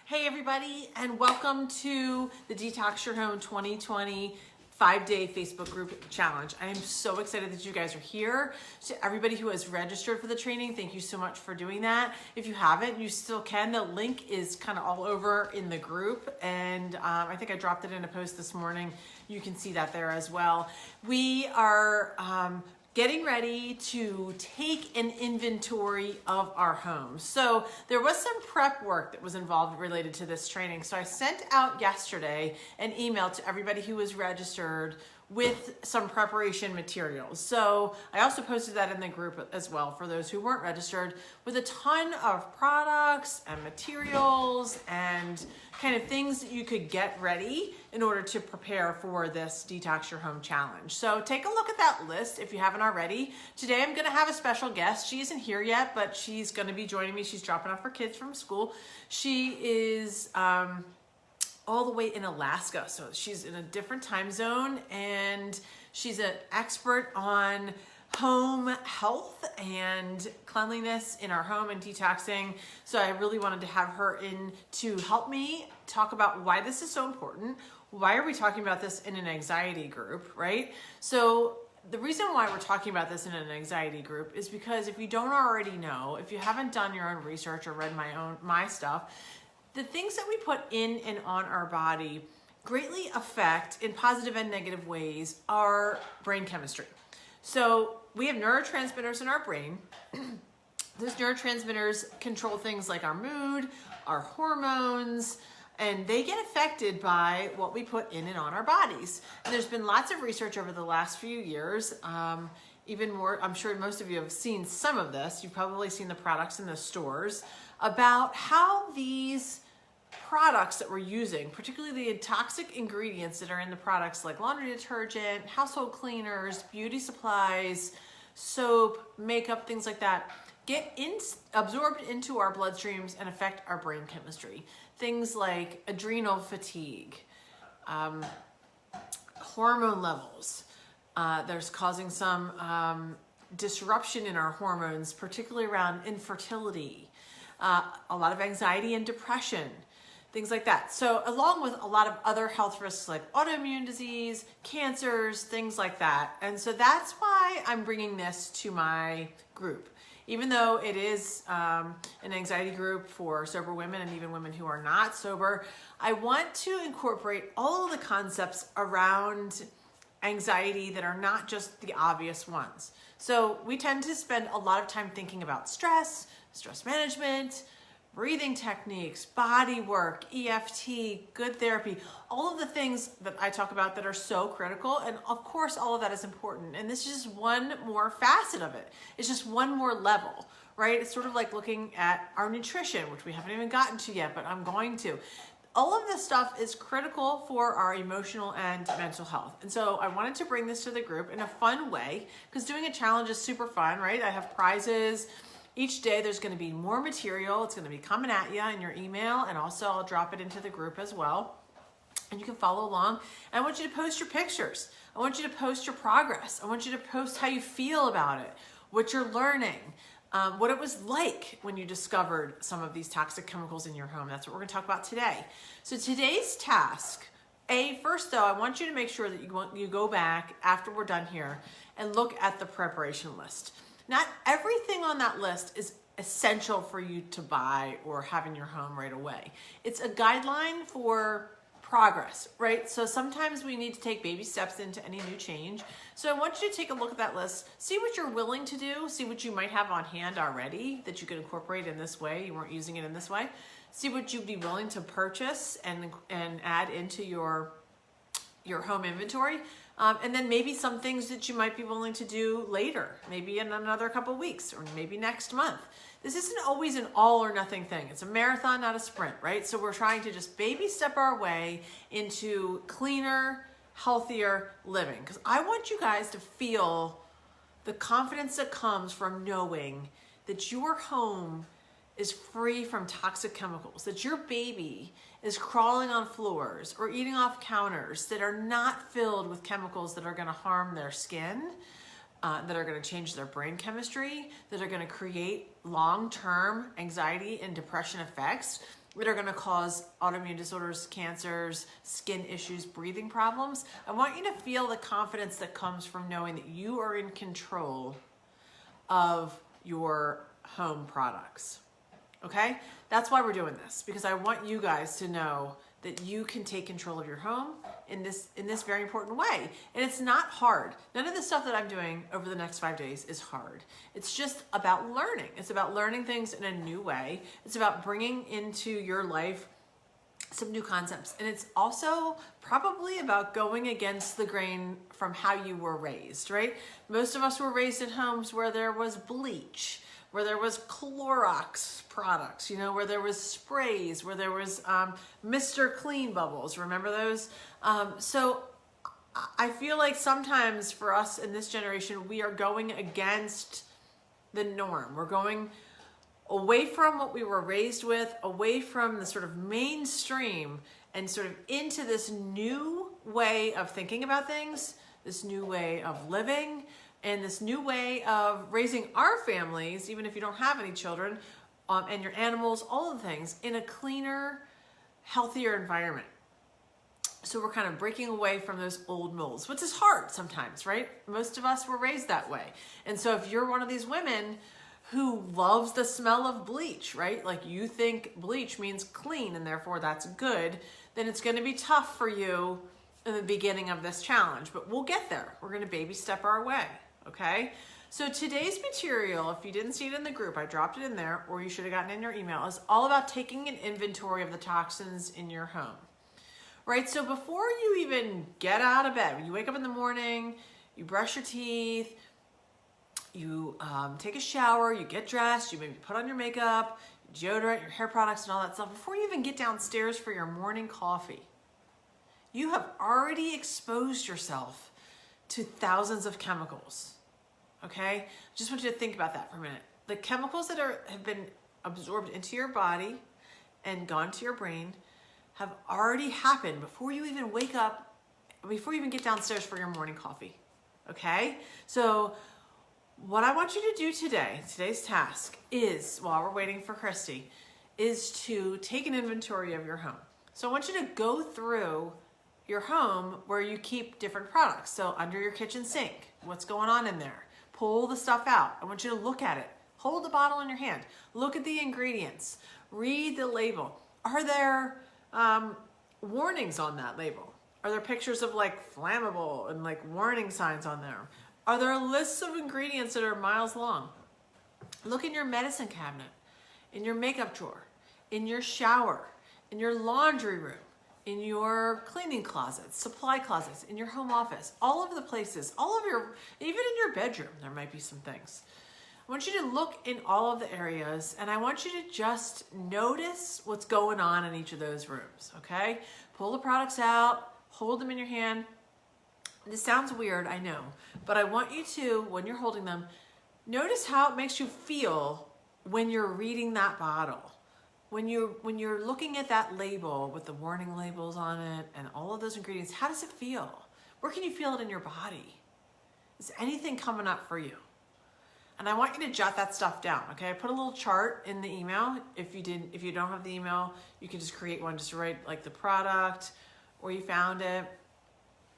Hey everybody, and welcome to the Detox Your Home 2020 5-day Facebook group challenge. I am so excited that you guys are here. To everybody who has registered for the training, thank you so much for doing that. If you haven't, you still can. The link is kind of all over in the group, and I think I dropped it in a post this morning. You can see that there as well. We are getting ready to take an inventory of our home. So there was some prep work that was involved related to this training. So I sent out yesterday an email to everybody who was registered with some preparation materials. So I also posted that in the group as well for those who weren't registered, with a ton of products and materials and kind of things that you could get ready in order to prepare for this Detox Your Home challenge. So take a look at that list if you haven't already. Today I'm going to have a special guest. She isn't here yet, but she's going to be joining me. She's dropping off her kids from school. She is all the way in Alaska, so she's in a different time zone, and she's an expert on home health and cleanliness in our home and detoxing. So I really wanted to have her in to help me talk about why this is so important. Why are we talking about this in an anxiety group, right? So the reason why we're talking about this in an anxiety group is because if you don't already know, if you haven't done your own research or read my stuff, the things that we put in and on our body greatly affect, in positive and negative ways, our brain chemistry. So we have neurotransmitters in our brain. Those neurotransmitters control things like our mood, our hormones, and they get affected by what we put in and on our bodies. And there's been lots of research over the last few years, even more, I'm sure most of you have seen some of this. You've probably seen the products in the stores about how these products that we're using, particularly the toxic ingredients that are in the products like laundry detergent, household cleaners, beauty supplies, soap, makeup, things like that, get absorbed into our bloodstreams and affect our brain chemistry. Things like adrenal fatigue, hormone levels. There's causing some disruption in our hormones, particularly around infertility, a lot of anxiety and depression, things like that. So along with a lot of other health risks like autoimmune disease, cancers, things like that. And so that's why I'm bringing this to my group. Even though it is an anxiety group for sober women and even women who are not sober, I want to incorporate all of the concepts around anxiety that are not just the obvious ones. So we tend to spend a lot of time thinking about stress management, breathing techniques, body work, EFT, good therapy, all of the things that I talk about that are so critical. And of course, all of that is important. And this is just one more facet of it. It's just one more level, right? It's sort of like looking at our nutrition, which we haven't even gotten to yet, but I'm going to. All of this stuff is critical for our emotional and mental health. And so I wanted to bring this to the group in a fun way, because doing a challenge is super fun, right? I have prizes. Each day there's going to be more material. It's going to be coming at you in your email, and also I'll drop it into the group as well. And you can follow along. And I want you to post your pictures. I want you to post your progress. I want you to post how you feel about it, what you're learning, what it was like when you discovered some of these toxic chemicals in your home. That's what we're going to talk about today. So today's task, first though, I want you to make sure that you go back after we're done here and look at the preparation list. Not everything on that list is essential for you to buy or have in your home right away. It's a guideline for progress, right? So sometimes we need to take baby steps into any new change. So I want you to take a look at that list, see what you're willing to do, see what you might have on hand already that you can incorporate in this way. You weren't using it in this way. See what you'd be willing to purchase and add into your home inventory. And then maybe some things that you might be willing to do later, maybe in another couple weeks or maybe next month. This isn't always an all or nothing thing. It's a marathon, not a sprint, right? So we're trying to just baby step our way into cleaner, healthier living. Because I want you guys to feel the confidence that comes from knowing that your home is free from toxic chemicals, that your baby is crawling on floors or eating off counters that are not filled with chemicals that are going to harm their skin, that are going to change their brain chemistry, that are going to create long-term anxiety and depression effects. that are going to cause autoimmune disorders, cancers, skin issues, breathing problems. I want you to feel the confidence that comes from knowing that you are in control of your home products. Okay? That's why we're doing this, because I want you guys to know that you can take control of your home in this very important way. And it's not hard. None of the stuff that I'm doing over the next 5 days is hard. It's just about learning. It's about learning things in a new way. It's about bringing into your life some new concepts. And it's also probably about going against the grain from how you were raised, right? Most of us were raised in homes where there was bleach, where there was Clorox products, you know, where there was sprays, where there was Mr. Clean bubbles. Remember those? So I feel like sometimes for us in this generation, we are going against the norm. We're going away from what we were raised with, away from the sort of mainstream, and sort of into this new way of thinking about things, this new way of living, and this new way of raising our families, even if you don't have any children, and your animals, all of the things, in a cleaner, healthier environment. So we're kind of breaking away from those old molds, which is hard sometimes, right? Most of us were raised that way. And so if you're one of these women who loves the smell of bleach, right? Like you think bleach means clean and therefore that's good, then it's going to be tough for you in the beginning of this challenge, but we'll get there. We're going to baby step our way. Okay, so today's material, if you didn't see it in the group, I dropped it in there, or you should have gotten it in your email, is all about taking an inventory of the toxins in your home. Right, so before you even get out of bed, when you wake up in the morning, you brush your teeth, you take a shower, you get dressed, you maybe put on your makeup, deodorant, your hair products and all that stuff, before you even get downstairs for your morning coffee, you have already exposed yourself to thousands of chemicals. Okay, just want you to think about that for a minute. The chemicals that have been absorbed into your body and gone to your brain have already happened before you even wake up, before you even get downstairs for your morning coffee. Okay, so what I want you to do today, today's task is, while we're waiting for Christy, is to take an inventory of your home. So I want you to go through your home where you keep different products. So under your kitchen sink, what's going on in there? Pull the stuff out. I want you to look at it. Hold the bottle in your hand. Look at the ingredients. Read the label. Are there warnings on that label? Are there pictures of like flammable and like warning signs on there? Are there lists of ingredients that are miles long? Look in your medicine cabinet, in your makeup drawer, in your shower, in your laundry room, in your cleaning closets, supply closets, in your home office, all of the places, even in your bedroom, there might be some things. I want you to look in all of the areas, and I want you to just notice what's going on in each of those rooms, okay? Pull the products out, hold them in your hand. This sounds weird, I know, but I want you to, when you're holding them, notice how it makes you feel when you're reading that bottle. When you're looking at that label with the warning labels on it and all of those ingredients, how does it feel? Where can you feel it in your body? Is anything coming up for you? And I want you to jot that stuff down, okay? I put a little chart in the email. If you don't have the email, you can just create one, just write like the product, where you found it.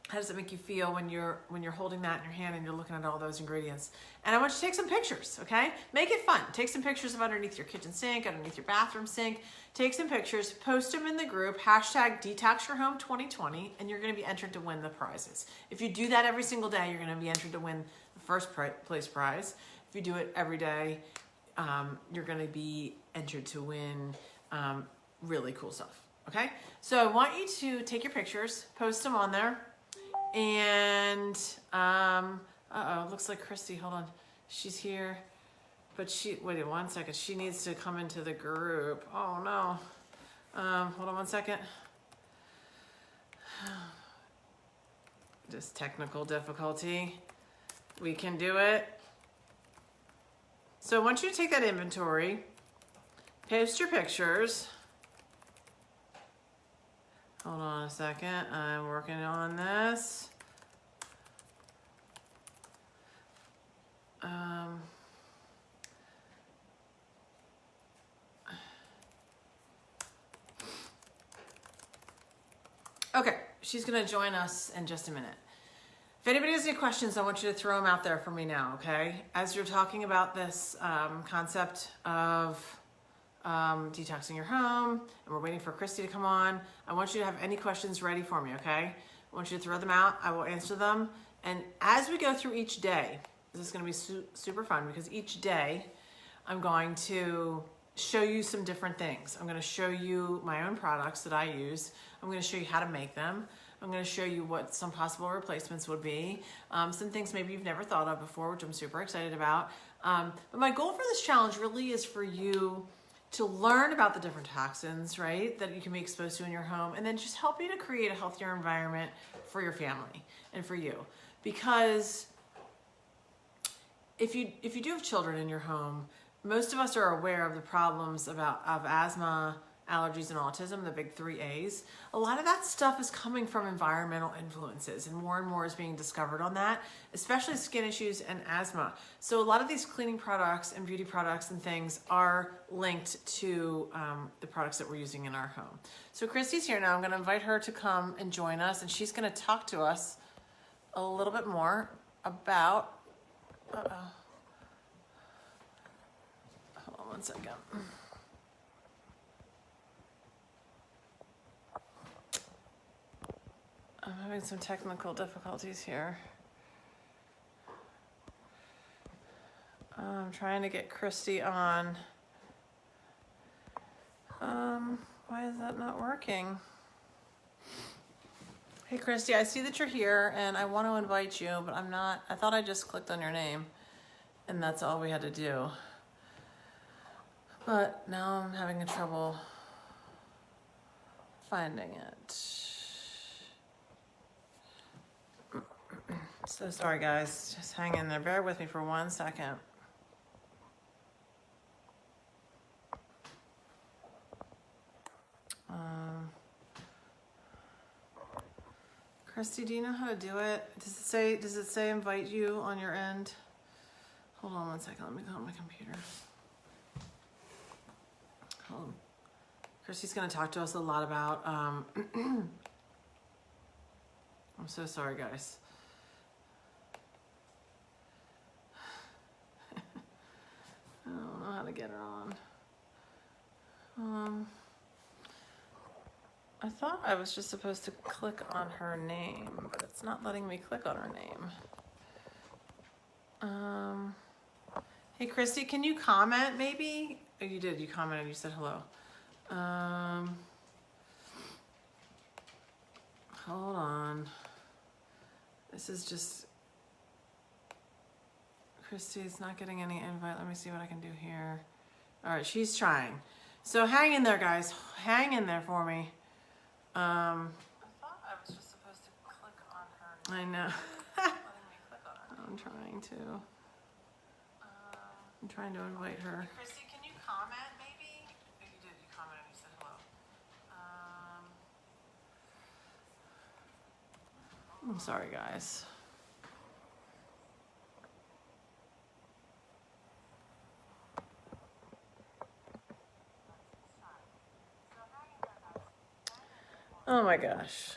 How does it make you feel when you're holding that in your hand and you're looking at all those ingredients? And I want you to take some pictures, okay? Make it fun. Take some pictures of underneath your kitchen sink, underneath your bathroom sink. Take some pictures, post them in the group, hashtag Detox Your Home 2020, and you're gonna be entered to win the prizes. If you do that every single day, you're gonna be entered to win the first place prize. If you do it every day, you're gonna be entered to win really cool stuff, okay? So I want you to take your pictures, post them on there. And, looks like Christy, hold on. She's here, but wait 1 second. She needs to come into the group. Oh no. Hold on 1 second. Just technical difficulty. We can do it. So I want you to take that inventory, post your pictures. Hold on a second, I'm working on this. Okay, she's gonna join us in just a minute. If anybody has any questions, I want you to throw them out there for me now, okay? As you're talking about this concept of detoxing your home, and we're waiting for Christy to come on, I want you to have any questions ready for me, okay? I want you to throw them out. I will answer them. And as we go through each day, this is gonna be super fun because each day I'm going to show you some different things. I'm gonna show you my own products that I use. I'm gonna show you how to make them. I'm going to show you what some possible replacements would be. Some things maybe you've never thought of before, which I'm super excited about. But my goal for this challenge really is for you to learn about the different toxins, right, that you can be exposed to in your home, and then just help you to create a healthier environment for your family and for you. Because if you do have children in your home, most of us are aware of the problems of asthma, allergies, and autism, the big 3 A's. A lot of that stuff is coming from environmental influences, and more is being discovered on that, especially skin issues and asthma. So a lot of these cleaning products and beauty products and things are linked to the products that we're using in our home. So Christy's here now. I'm gonna invite her to come and join us, and she's gonna talk to us a little bit more about, hold on one second. I'm having some technical difficulties here. I'm trying to get Christy on. Why is that not working? Hey Christy, I see that you're here and I want to invite you, but I'm not. I thought I just clicked on your name and that's all we had to do. But now I'm having trouble finding it. So sorry guys, just hang in there. Bear with me for 1 second. Christy, do you know how to do it? Does it say invite you on your end? Hold on 1 second, let me go on my computer. Hold on. Christy's gonna talk to us a lot about, I'm so sorry guys. I don't know how to get her on. I thought I was just supposed to click on her name, but it's not letting me click on her name. Hey Christy, can you comment maybe? Oh, you did, you commented, you said hello. Hold on. This is just, Christy's not getting any invite. Let me see what I can do here. All right, she's trying. So hang in there, guys. Hang in there for me. I thought I was just supposed to click on her. I know. I'm trying to. I'm trying to invite her. Hey, Christy, can you comment maybe? Oh, you did. You commented. You said hello. I'm sorry, guys. Oh my gosh.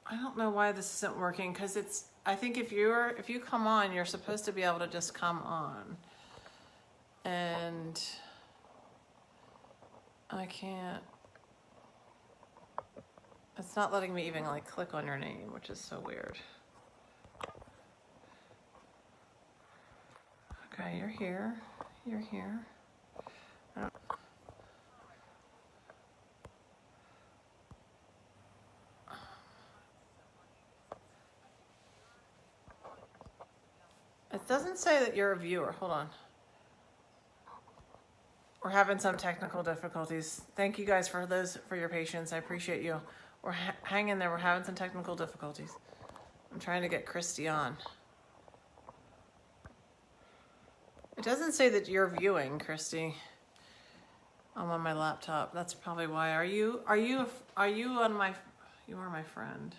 I don't know why this isn't working because I think if you come on, you're supposed to be able to just come on. And I can't. It's not letting me even like click on your name, which is so weird. Okay, you're here. You're here. It doesn't say that you're a viewer. Hold on. We're having some technical difficulties. Thank you guys for your patience. I appreciate you. We're hanging there. We're having some technical difficulties. I'm trying to get Christy on. It doesn't say that you're viewing, Christy. I'm on my laptop. That's probably why. Are you on my? You are my friend.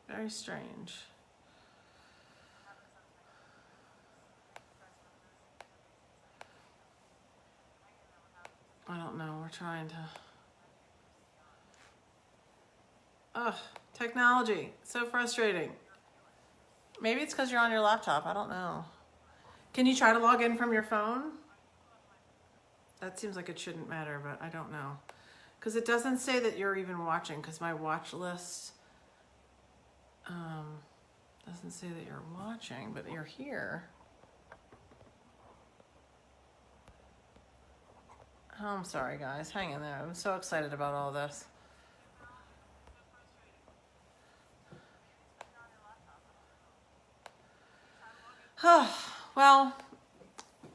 Very strange. trying to. Ugh, technology, so frustrating. Maybe it's because you're on your laptop, I don't know. Can you try to log in from your phone? That seems like it shouldn't matter, but I don't know. Because it doesn't say that you're even watching, because my watch list doesn't say that you're watching, but you're here. Oh, I'm sorry, guys. Hang in there. I'm so excited about all this. Well,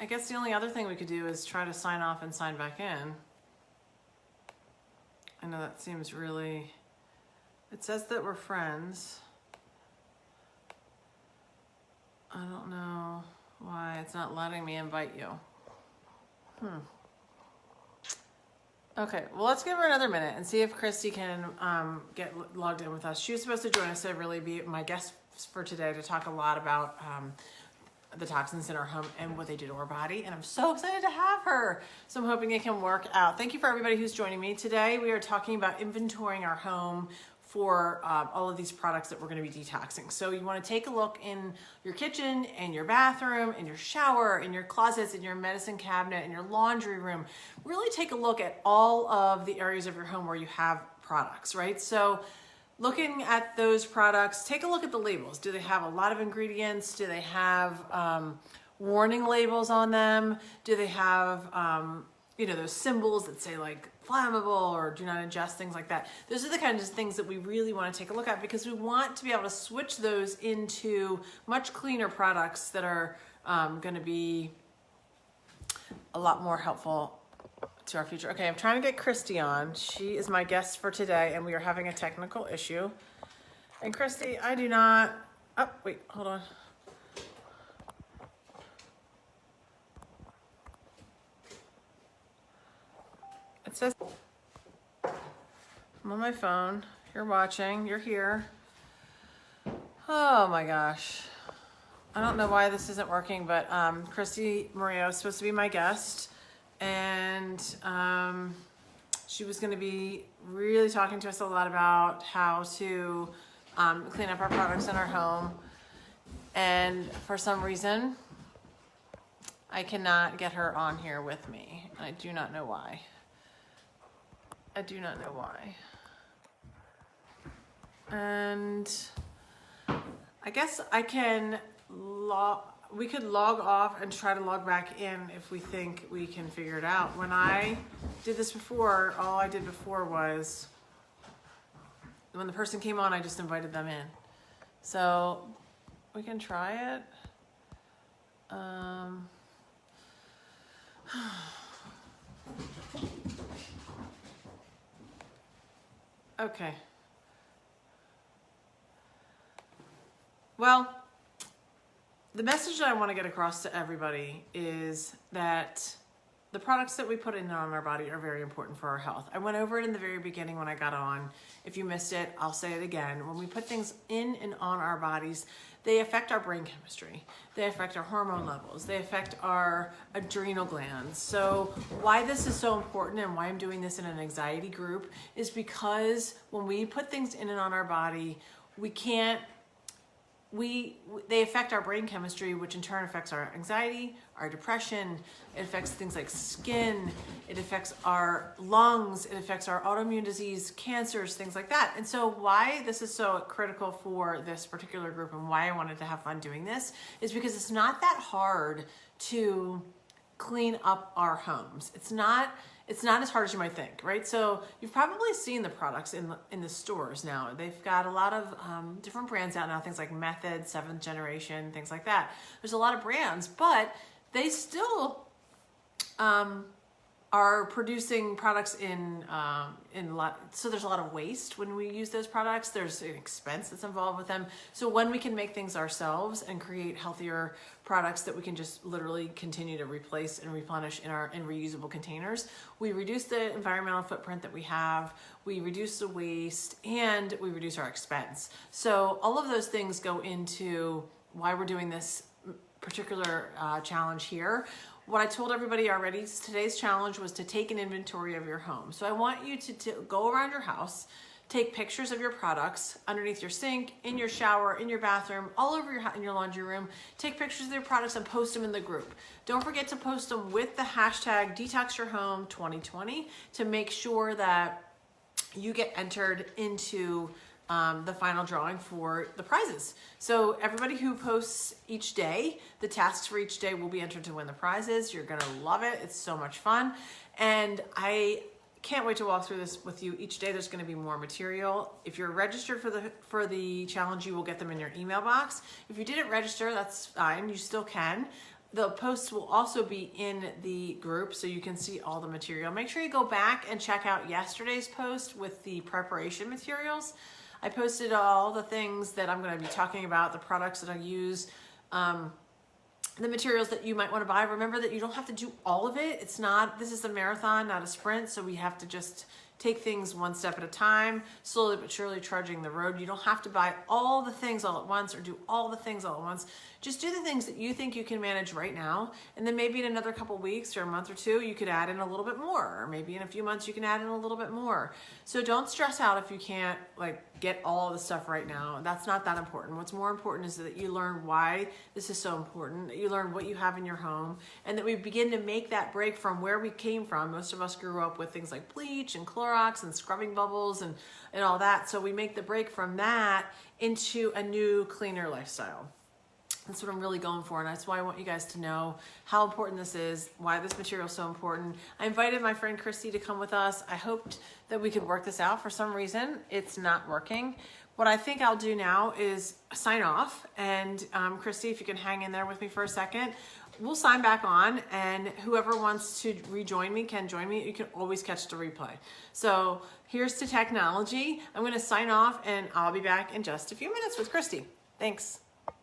I guess the only other thing we could do is try to sign off and sign back in. I know that seems really... It says that we're friends. I don't know why it's not letting me invite you. Okay, well, let's give her another minute and see if Christy can get logged in with us. She was supposed to join us to really be my guest for today to talk a lot about the toxins in our home and what they do to our body. And I'm so excited to have her. So I'm hoping it can work out. Thank you for everybody who's joining me today. We are talking about inventorying our home for all of these products that we're going to be detoxing. So you want to take a look in your kitchen, in your bathroom, in your shower, in your closets, in your medicine cabinet, in your laundry room. Really take a look at all of the areas of your home where you have products, right? So looking at those products, take a look at the labels. Do they have a lot of ingredients? Do they have warning labels on them? Do they have those symbols that say like flammable or do not ingest, things like that? Those are the kinds of things that we really want to take a look at, because we want to be able to switch those into much cleaner products that are going to be a lot more helpful to our future. Okay, I'm trying to get Christy on. She is my guest for today, and we are having a technical issue. And Christy, I do not... Oh, wait, hold on. It says... I'm on my phone. You're watching. You're here. Oh my gosh. I don't know why this isn't working, but Christy Murillo is supposed to be my guest. And she was going to be really talking to us a lot about how to clean up our products in our home. And for some reason, I cannot get her on here with me. I do not know why. I do not know why. And I guess I can we could log off and try to log back in if we think we can figure it out. When I did this before, all I did before was when the person came on, I just invited them in. So we can try it. Okay. Well, the message that I want to get across to everybody is that the products that we put in on our body are very important for our health. I went over it in the very beginning when I got on. If you missed it, I'll say it again. When we put things in and on our bodies, they affect our brain chemistry. They affect our hormone levels. They affect our adrenal glands. So why this is so important and why I'm doing this in an anxiety group is because when we put things in and on our body, they affect our brain chemistry, which in turn affects our anxiety, our depression. It affects things like skin. It affects our lungs. It affects our autoimmune disease, cancers, things like that. And so why this is so critical for this particular group and why I wanted to have fun doing this is because it's not that hard to clean up our homes. It's not as hard as you might think, right? So you've probably seen the products in the stores now. They've got a lot of different brands out now, things like Method, 7th Generation, things like that. There's a lot of brands, but they still are producing products in a lot. So there's a lot of waste when we use those products. There's an expense that's involved with them. So when we can make things ourselves and create healthier products that we can just literally continue to replace and replenish in reusable containers, we reduce the environmental footprint that we have, we reduce the waste, and we reduce our expense. So all of those things go into why we're doing this particular challenge here. what I told everybody already, today's challenge was to take an inventory of your home. So I want you to go around your house, take pictures of your products underneath your sink, in your shower, in your bathroom, all over in your laundry room. Take pictures of your products and post them in the group. Don't forget to post them with the hashtag DetoxYourHome2020 to make sure that you get entered into the final drawing for the prizes. So everybody who posts each day, the tasks for each day will be entered to win the prizes. You're gonna love it. It's so much fun. And I can't wait to walk through this with you. Each day there's gonna be more material. If you're registered for the challenge, you will get them in your email box. If you didn't register, that's fine, you still can. The posts will also be in the group so you can see all the material. Make sure you go back and check out yesterday's post with the preparation materials. I posted all the things that I'm going to be talking about, the products that I use, the materials that you might want to buy. Remember that you don't have to do all of it. This is a marathon, not a sprint, so we have to just take things one step at a time, slowly but surely trudging the road. You don't have to buy all the things all at once or do all the things all at once. Just do the things that you think you can manage right now, and then maybe in another couple weeks or a month or two, you could add in a little bit more, or maybe in a few months you can add in a little bit more. So don't stress out if you can't get all the stuff right now. That's not that important. What's more important is that you learn why this is so important, that you learn what you have in your home, and that we begin to make that break from where we came from. Most of us grew up with things like bleach and Clorox and scrubbing bubbles and all that. So we make the break from that into a new, cleaner lifestyle. That's what I'm really going for, and that's why I want you guys to know how important this is, why this material is so important. I invited my friend Christy to come with us. I hoped that we could work this out. For some reason, it's not working. What I think I'll do now is sign off, and Christy, if you can hang in there with me for a second, we'll sign back on, and whoever wants to rejoin me can join me. You can always catch the replay. So here's to technology. I'm going to sign off, and I'll be back in just a few minutes with Christy. Thanks.